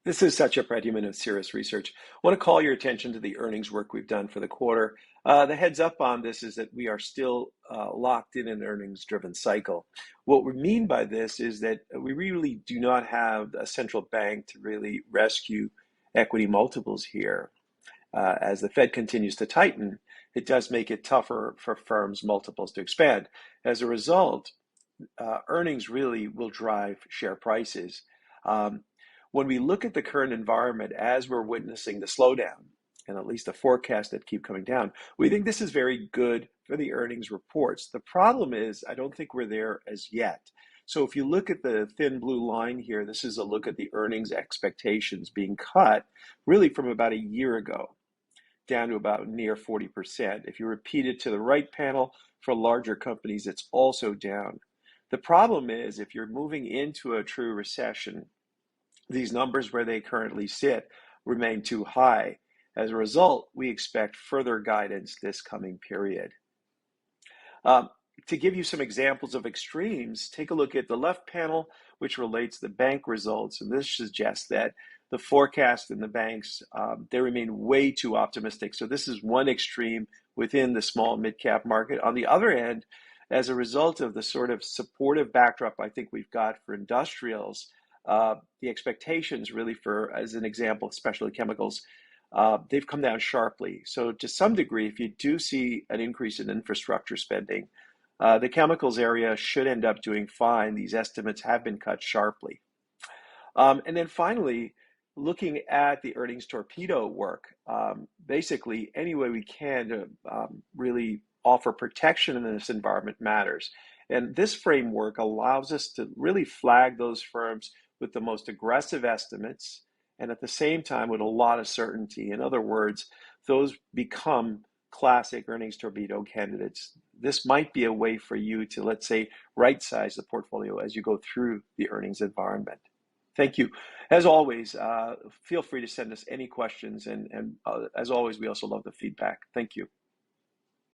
This is such a predicament of Cirrus Research. I want to call your attention to the earnings work we've done for the quarter. The heads up on this is that we are still locked in an earnings driven cycle. What we mean by this is that we really do not have a central bank to really rescue equity multiples here. As the Fed continues to tighten, it does make it tougher for firms' multiples to expand. As a result, earnings really will drive share prices. Um, when we look at the current environment as we're witnessing the slowdown, and at least the forecast that keep coming down, we think this is very good for the earnings reports. The problem is, I don't think we're there as yet. So if you look at the thin blue line here, this is a look at the earnings expectations being cut really from about a year ago down to about near 40%. If you repeat it to the right panel, for larger companies, it's also down. The problem is if you're moving into a true recession, these numbers where they currently sit remain too high. As a result, we expect further guidance this coming period. Um, to give you some examples of extremes, take a look at the left panel, which relates the bank results. And this suggests that the forecast in the banks, they remain way too optimistic. So this is one extreme within the small mid-cap market. On the other end, as a result of the sort of supportive backdrop I think we've got for industrials, the expectations really for, as an example, especially chemicals, they've come down sharply. So to some degree, if you do see an increase in infrastructure spending, the chemicals area should end up doing fine. These estimates have been cut sharply. And then finally, looking at the earnings torpedo work, basically any way we can to really offer protection in this environment matters. And this framework allows us to really flag those firms with the most aggressive estimates and at the same time with a lot of certainty. In other words, those become classic earnings torpedo candidates. This might be a way for you to, let's say, right size the portfolio as you go through the earnings environment. Thank you. As always, feel free to send us any questions. And as always, we also love the feedback. Thank you.